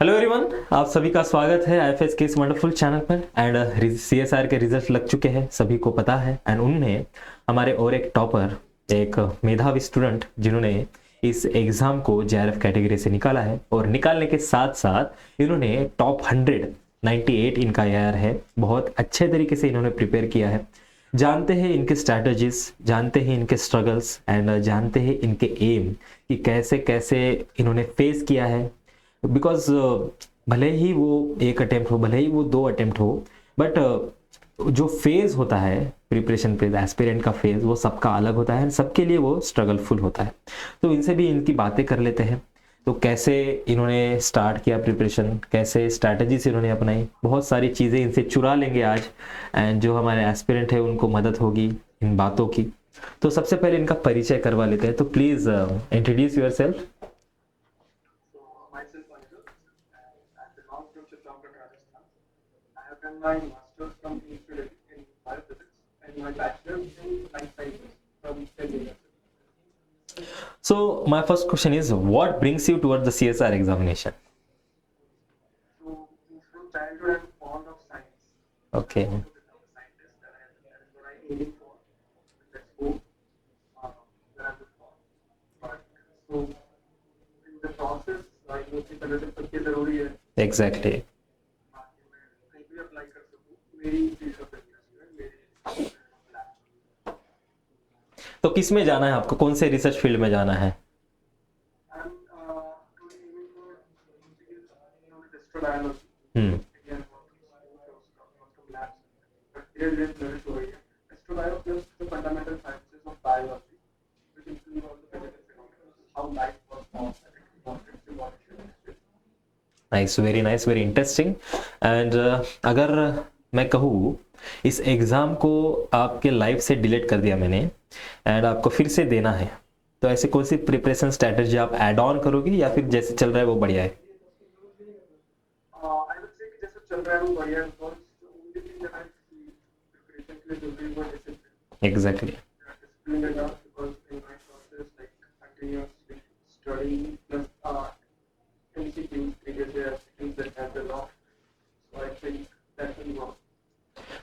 Hello everyone, आप सभी का स्वागत है आईएफएस के इस वंडरफुल चैनल पर। एंड सीएसआर के रिजल्ट लग चुके हैं, सभी को पता है। एंड उनमें हमारे और एक टॉपर, एक मेधावी स्टूडेंट जिन्होंने इस एग्ज़ाम को जेआरएफ कैटेगरी से निकाला है, और निकालने के साथ साथ इन्होंने टॉप 198 इनका AR है। बहुत अच्छे तरीके से इन्होंने प्रिपेयर किया है। जानते हैं इनके स्ट्रैटेजीज, जानते हैं इनके स्ट्रगल्स, एंड जानते हैं इनके एम कि कैसे कैसे इन्होंने फेस किया है। बिकॉज भले ही वो एक अटेम्प्ट हो, भले ही वो 2 अटेम्प्ट हो, बट जो फेज होता है प्रिपरेशन फेज, एस्पिरेंट का फेज, वो सबका अलग होता है, सबके लिए वो स्ट्रगलफुल होता है। तो इनसे भी इनकी बातें कर लेते हैं। तो कैसे इन्होंने स्टार्ट किया प्रिपरेशन, कैसे स्ट्रैटेजी से इन्होंने अपनाई, बहुत सारी चीज़ें इनसे चुरा लेंगे आज। एंड जो हमारे एस्पिरेंट है उनको मदद होगी इन बातों की। तो सबसे पहले इनका परिचय करवा लेते हैं। तो please introduce your self. Myself Anil, I belong from Chittorgarh, Rajasthan. I have done my master's from Institute in Biophysics and my bachelor's in Life Sciences from Delhi University. So my first question is, what brings you towards the CSR examination? So, from childhood, I'm fond of science. Okay. I want to become a scientist. That is what I aim for. That's hope that I look for. But so, in the process, I know कि पहले तो सबके जरूरी है Exactly. ताकि मैं कहीं भी अप्लाई कर सकूँ मेरी फील्ड ऑफ इंटरेस्ट में मेरे लैब। तो किस में जाना है आपको, कौन से रिसर्च फील्ड में जाना है? I'm truly aiming for industrial biology. Hmm Again, from labs. But here it is very story. Industrial bio plus the fundamental sciences of biology, which include all the physical phenomena, how life was formed, and its importance to evolution. Nice, very nice, very interesting. And अगर मैं कहूँ, इस exam को आपके life से delete कर दिया मैंने एंड आपको फिर से देना है, तो ऐसे कौन सी प्रिपरेशन स्ट्रैटेजी आप ऐड ऑन करोगे, या फिर जैसे चल रहा है वो बढ़िया है? I would say कि जैसे चल रहा है वो बढ़िया है, because the only thing that I see preparation के लिए जरूरी है वो discipline. Exactly. Discipline enough because in my process like continuously studying plus MCQs previous year things that have been off. So I think that will work.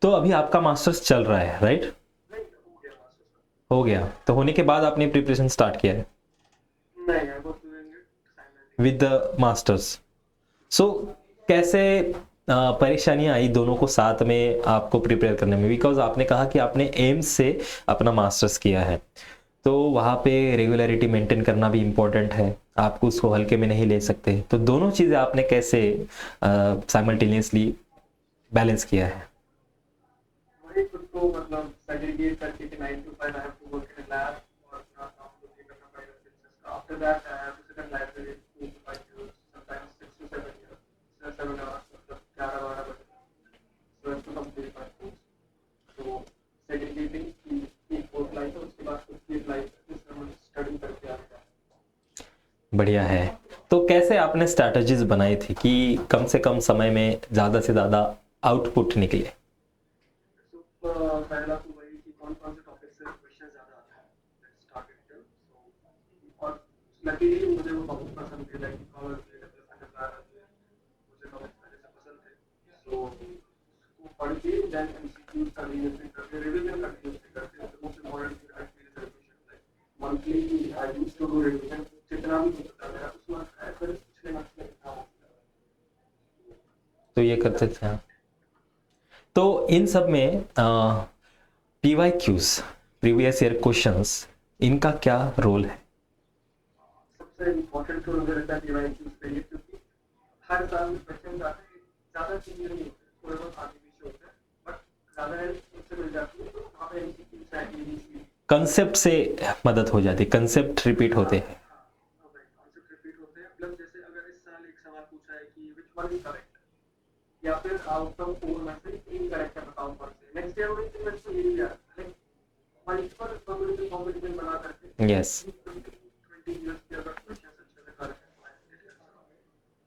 तो अभी आपका masters चल रहा है, राइट? नहीं हो गया मास्टर्स का। हो गया, तो होने के बाद आपने प्रिपरेशन स्टार्ट किया है नहीं I was doing it simultaneously. With the masters. So कैसे परेशानियां आई दोनों को साथ में आपको प्रिपेयर करने में? बिकॉज आपने कहा कि आपने एम्स से अपना मास्टर्स किया है, तो वहाँ पे रेगुलरिटी मेंटेन करना भी इम्पोर्टेंट है, आपको उसको हल्के में नहीं ले सकते। तो दोनों चीज़ें आपने कैसे साइमल्टेनियसली बैलेंस किया है? वही खुद को मतलब segregate करके कि 9 to 5 I have to work in a lab और अपना काम खुद ही करना पड़ेगा business। After that I have to sit in library 2 to 5 years, sometimes 6 to 7 years, 7 hours मतलब 11-12 बजे। So I have to complete my course. So segregating की course life है, उसके बाद खुद की life है जिसमें हम study करके आगे जाते हैं। बढ़िया है। तो कैसे आपने स्ट्रैटेजीज बनाई थी कि कम से कम समय में ज़्यादा से ज़्यादा आउटपुट निकले? पहला तो वही कि कौन कौन से टॉपिक से क्वेश्चन ज़्यादा आता है, लेट्स स्टार्ट इट। सो और लकीली मुझे वो टॉपिक पसंद थे, लाइक पावर डेवलपमेंट आ रहे थे, मुझे टॉपिक पहले से पसंद थे। सो उसको पढ़ के देन एमसीक्यू कंटिन्यूअसली करके रिवीजन कंटिन्यूअसली करके the most important thing I feel is revision. Like monthly I used to do revision, जितना भी होता था मेरा उसमें फिर पिछले मंथ में कितना हो गया। तो ये करते थे आप। तो इन सब में PYQs, प्रीवियस ईयर क्वेश्चंस, इनका क्या रोल है? सबसे इम्पोर्टेंट तो मुझे लगता है PYQs पे ही, क्योंकि हर साल क्वेश्चन आते हैं, ज़्यादा चीज़ें नहीं होते, थोड़े बहुत आगे पीछे होते हैं, बट ज़्यादा हेल्प उससे मिल जाती है। तो वहाँ पे MCQs है, ABC कंसेप्ट से मदद हो जाती है, कंसेप्ट रिपीट होते हैं। कॉन्सेप्ट रिपीट होते हैं। प्लस जैसे अगर इस साल एक सवाल पूछा है कि विच वन इज करेक्ट, या फिर आउट ऑफ 4 में से 3 करेक्ट है, बताओ कौन से। नेक्स्ट ईयर में तो यही है, लाइक मल्टीपल कंपटीशन बना करके यस, 20 इयर्स के अगर क्वेश्चन अच्छे से करेक्ट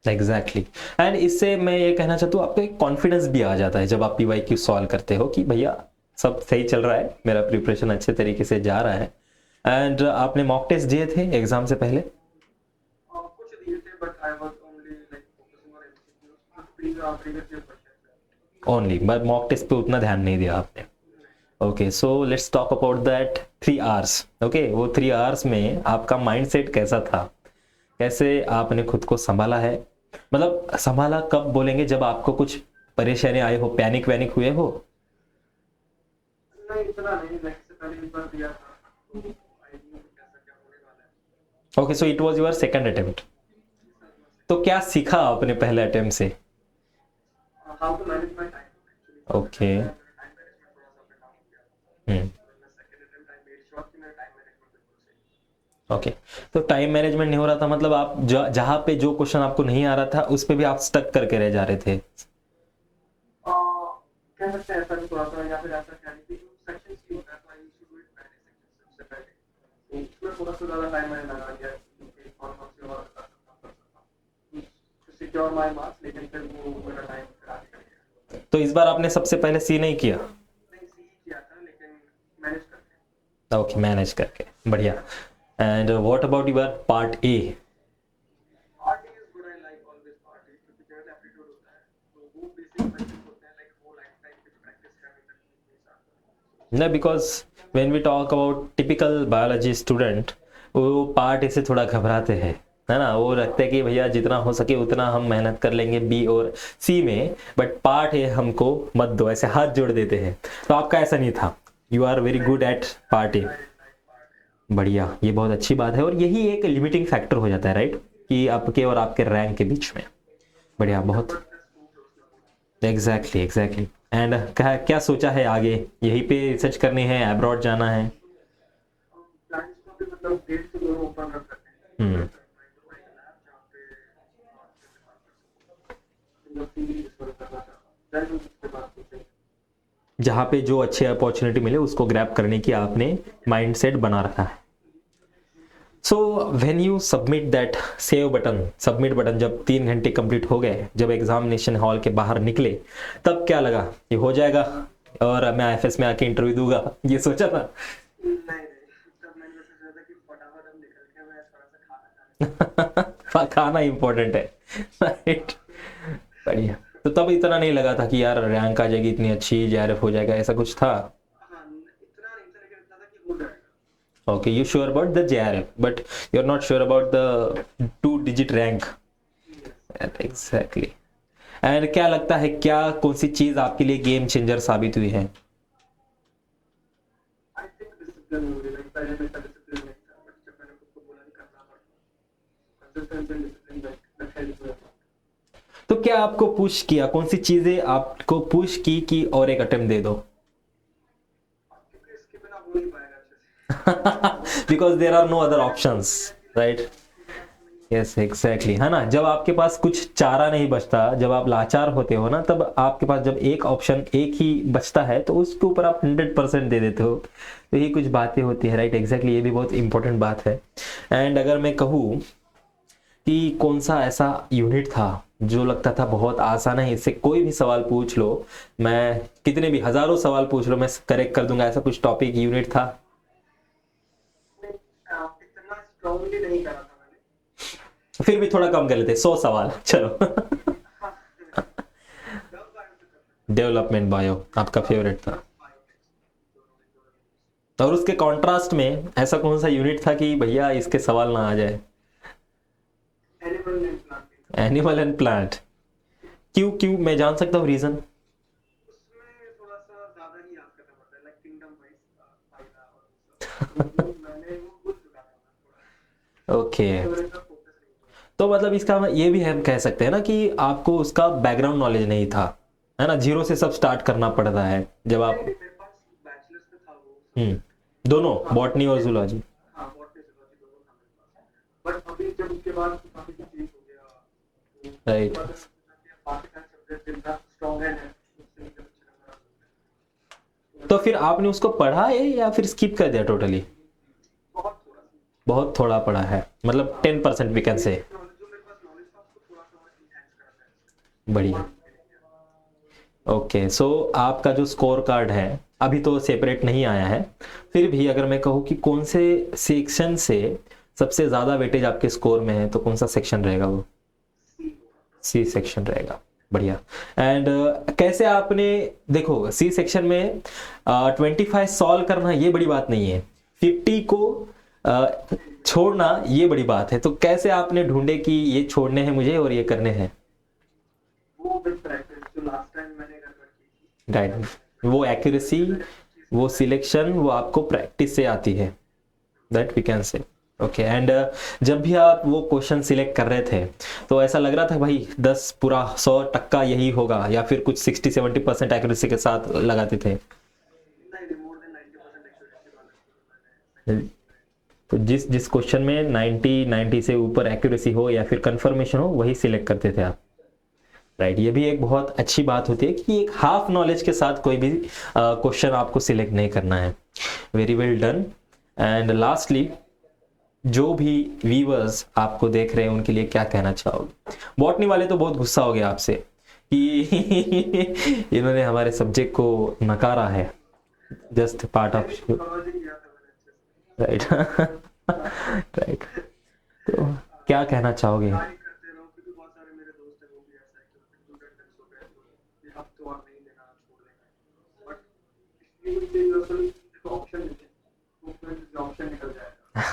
एग्जैक्टली। एंड इससे मैं ये कहना चाहता हूँ, आपको एक कॉन्फिडेंस भी आ जाता है जब आप PYQ सॉल्व करते हो कि भैया सब सही चल रहा है, मेरा प्रिपरेशन अच्छे तरीके से जा रहा है। एंड आपने मॉक टेस्ट दिए थे एग्जाम से पहले? कुछ दिए थे, but I was only like focusing जो previous year question only, but mock test पे उतना ध्यान नहीं दिया आपने। Okay, so let's talk about that 3 hours. Okay, वो 3 आवर्स में आपका माइंडसेट कैसा था, कैसे आपने खुद को संभाला है? मतलब संभाला कब बोलेंगे, जब आपको कुछ परेशानी आई हो, पैनिक वैनिक हुए हो? नहीं, इतना नहीं, लाइक से पहले एक बार दिया था तो आई न्यू कैसा क्या होने वाला है। Okay, so it was your second attempt. तो क्या सीखा आपने पहले अटेम्प्ट से? How to manage my time actually. Okay. Time management थोड़ा सा अपने डाउन हो गया। Hmm. Second attempt I made sure कि मेरा टाइम मैनेजमेंट बिल्कुल सही। ओके, तो टाइम मैनेजमेंट नहीं हो रहा था, मतलब आप जहाँ पे जो क्वेश्चन आपको नहीं आ रहा था उस पे भी आप स्टक करके रह जा रहे थे? कह सकते हैं ऐसा भी थोड़ा सा, या फिर ऐसा कह लीजिए कि सेक्शंस की होता है तो I used to do it पहले सेक्शन सबसे पहले, तो उसमें थोड़ा सा ज़्यादा टाइम मैंने लगा दिया क्योंकि कौन कौन से और कर सकता टू सिक्योर माय मार्क्स, लेकिन फिर वो मेरा टाइम फिर आगे कर गया। तो इस बार आपने सबसे पहले सी नहीं किया? नहीं, सी ही किया था लेकिन मैनेज करके। ओके, मैनेज करके, बढ़िया। And what about your part A? Part is good, I like always part is, क्योंकि जनरल एप्टीट्यूड होता है तो वो बेसिक क्वेश्चंस होते हैं, लाइक वो लाइफ टाइम की प्रैक्टिस करने तक नहीं आता। ना, because when we talk about typical biology student, वो पार्ट ए से थोड़ा घबराते हैं, है ना? वो लगता है कि भैया जितना हो सके उतना हम मेहनत कर लेंगे बी और सी में, बट पार्ट ए हमको मत दो, ऐसे हाथ जोड़ देते हैं। तो आपका ऐसा नहीं था, you are very good at part A. बढ़िया, ये बहुत अच्छी बात है, और यही एक लिमिटिंग फैक्टर हो जाता है, राइट, कि आपके और आपके रैंक के बीच में। बढ़िया, बहुत एग्जैक्टली एग्जैक्टली। एंड क्या क्या सोचा है आगे, यहीं पे रिसर्च करनी है, अब्रॉड जाना है? प्लान्स को भी मतलब डेट से दोनों ओपन रख सकते हैं। जहाँ पे जो अच्छी अपॉर्चुनिटी मिले उसको ग्रैब करने की आपने माइंडसेट बना रखा है। So when you submit that save button, submit button जब 3 घंटे कंप्लीट हो गए, जब एग्जामिनेशन हॉल के बाहर निकले, तब क्या लगा ये हो जाएगा और मैं आईएफएस में आके इंटरव्यू दूंगा, ये सोचा था? नहीं, तब मैंने वैसे सोचा था कि फटाफट हम निकल के मैं थोड़ा सा खाना खाना इंपॉर्टेंट है, राइट? बढ़िया। तो तब इतना नहीं लगा था कि यार रैंक आ जाएगी इतनी अच्छी, जेआरएफ हो जाएगा, ऐसा कुछ था? हाँ, इतना नहीं था लेकिन इतना था कि हो जाएगा। Okay, you sure about the JRF, but you're not sure about the 2-digit rank. Exactly. And क्या लगता है, क्या कौन सी चीज आपके लिए गेम चेंजर साबित हुई है? आई थिंक डिसिप्लिन हो गई, लाइक पहले मैं डिसिप्लिन नहीं था, बट जब मैंने खुद को बोला कि करना पड़ता, consistency discipline that help me. तो क्या आपको पुश किया, कौन सी चीजें आपको पुश की कि और एक अटेम्प्ट दे दो? क्योंकि इसके बिना हो नहीं पाएगा अच्छे से। Because there are no other options, right? Yes exactly, है ना? जब आपके पास कुछ चारा नहीं बचता, जब आप लाचार होते हो ना, तब आपके पास जब एक ऑप्शन एक ही बचता है तो उसके ऊपर आप 100% दे देते हो। तो ये कुछ बातें होती है, राइट? एग्जैक्टली, ये भी बहुत इंपॉर्टेंट बात है। एंड अगर मैं कहूँ कि कौन सा ऐसा यूनिट था जो लगता था बहुत आसान है, इससे कोई भी सवाल पूछ लो, मैं कितने भी हजारों सवाल पूछ लो मैं करेक्ट कर दूंगा, ऐसा कुछ टॉपिक यूनिट था? इतना स्ट्रांगली नहीं करा था मैंने। फिर भी थोड़ा कम कर लेते, 100 सवाल, चलो। डेवलपमेंट बायो आपका फेवरेट था, और उसके कॉन्ट्रास्ट में ऐसा कौन सा यूनिट था कि भैया इसके सवाल ना आ जाए? Animal and plant. क्यों क्यों, मैं जान सकता हूँ रीजन? उसमें थोड़ा सा ज्यादा ही याद करना पड़ता है, लाइक किंगडम वाइज फायदा और मैंने वो भूल चुका था थोड़ा। ओके, तो मतलब इसका ये भी हम कह सकते हैं ना कि आपको उसका बैकग्राउंड नॉलेज नहीं था, है ना? जीरो से सब स्टार्ट करना पड़ता है जब आप। मेरे पास बैचलर्स में था वो। दोनों बॉटनी और जूलॉजी? हाँ, बॉटनी जूलॉजी दोनों था मेरे पास, बट अभी जब उसके बाद काफी कुछ चेंज हो गया, राइट। बाकी सारे सब्जेक्ट जितना स्ट्रांग है उससे मुझे अच्छे नंबर आ। तो फिर आपने उसको पढ़ा है या फिर स्किप कर दिया टोटली? बहुत थोड़ा पढ़ा है, मतलब 10% वी कैन से। जो मेरे पास नॉलेज था उसको थोड़ा सा और एनहांस करना है। बढ़िया। ओके, सो आपका जो स्कोर कार्ड है अभी तो सेपरेट नहीं आया है, फिर भी अगर मैं कहूँ कि कौन से सेक्शन से सबसे ज़्यादा वेटेज आपके स्कोर में है, तो कौन सा सेक्शन रहेगा वो? सी सेक्शन रहेगा। बढ़िया। एंड कैसे आपने, देखो सी सेक्शन में 25 सॉल्व करना ये बड़ी बात नहीं है, 50 को छोड़ना ये बड़ी बात है। तो कैसे आपने ढूंढे कि ये छोड़ने हैं मुझे और ये करने हैं? वो विद प्रैक्टिस जो लास्ट टाइम मैंने गड़बड़ की थी, राइट, वो एक्यूरेसी, वो सिलेक्शन, वो आपको प्रैक्टिस से आती है, that we can say. Okay. And जब भी आप वो क्वेश्चन सिलेक्ट कर रहे थे तो ऐसा लग रहा था भाई 10 पूरा 100% यही होगा, या फिर कुछ 60-70% एक्यूरेसी के साथ लगाते थे? नहीं मोर देन 90% एक्यूरेसी वाला मैंने तो जिस क्वेश्चन में 90 से ऊपर एक्यूरेसी हो या फिर कंफर्मेशन हो वही सिलेक्ट करते थे आप, राइट। ये भी एक बहुत अच्छी बात होती है कि एक हाफ नॉलेज के साथ कोई भी क्वेश्चन आपको सिलेक्ट नहीं करना है। Very well done. And lastly, जो भी व्यूअर्स आपको देख रहे हैं उनके लिए क्या कहना चाहोगे? बॉटनी वाले तो बहुत गुस्सा हो गया आपसे कि इन्होंने हमारे सब्जेक्ट को नकारा है, जस्ट पार्ट ऑफ, समझ ही गया था मैंने अच्छे से। Right right. तो क्या कहना चाहोगे? ट्राई करते रहो, क्योंकि बहुत सारे मेरे दोस्त हैं वो भी ऐसा है कि उनके स्टूडेंट्स हो गए तो ये अब तो और नहीं लेना, छोड़ देना। बट इसलिए मुझे असल देखो ऑप्शन नहीं है, वो फिर ऑप्शन निकल जाएगा।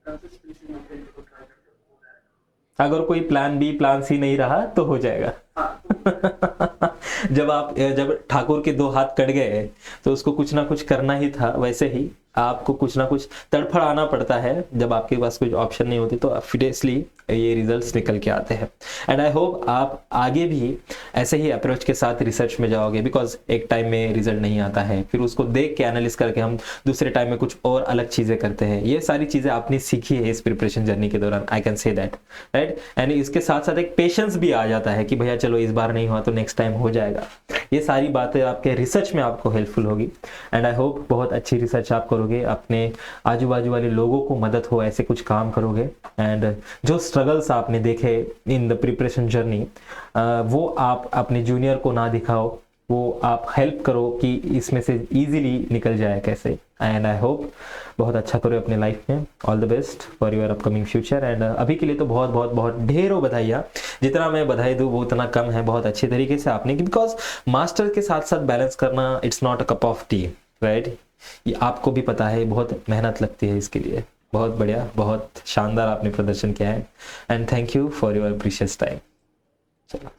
कंसिस्टेंसी मेंटेन करो, ट्राई करके हो जाएगा। अगर कोई प्लान बी प्लान सी नहीं रहा तो हो जाएगा। हाँ जब ठाकुर के 2 हाथ कट गए तो उसको कुछ ना कुछ करना ही था, वैसे ही आपको कुछ ना कुछ तड़फड़ाना पड़ता है जब आपके पास कुछ ऑप्शन नहीं होती, तो ऑब्वियसली ये रिजल्ट्स निकल के आते हैं। एंड आई होप आप आगे भी ऐसे ही अप्रोच के साथ रिसर्च में जाओगे, बिकॉज एक टाइम में रिजल्ट नहीं आता है, फिर उसको देख के एनालिस करके हम दूसरे टाइम में कुछ और अलग चीज़ें करते हैं। ये सारी चीज़ें आपने सीखी है इस प्रिपरेशन जर्नी के दौरान, I can say that, right. And इसके साथ साथ एक पेशेंस भी आ जाता है कि भैया चलो इस बार नहीं हुआ तो नेक्स्ट टाइम हो जाएगा। ये सारी बातें आपके रिसर्च में आपको हेल्पफुल होगी। एंड आई होप बहुत अच्छी रिसर्च आप करोगे, अपने आजू बाजू वाले लोगों को मदद हो ऐसे कुछ काम करोगे। एंड जो स्ट्रगल्स आपने देखे इन द प्रिपरेशन जर्नी, वो आप अपने जूनियर को ना दिखाओ, वो आप हेल्प करो कि इसमें से इजीली निकल जाए कैसे। एंड आई होप बहुत अच्छा करो अपने लाइफ में। All the best for your upcoming future. And अभी के लिए तो बहुत बहुत बहुत ढेरों बधाइयाँ, जितना मैं बधाई दूँ वो उतना कम है। बहुत अच्छे तरीके से आपने, बिकॉज मास्टर के साथ साथ बैलेंस करना it's not a cup of T, right. ये आपको भी पता है, बहुत मेहनत लगती है इसके लिए। बहुत बढ़िया, बहुत शानदार आपने प्रदर्शन किया है। And thank you for your precious time. चलो।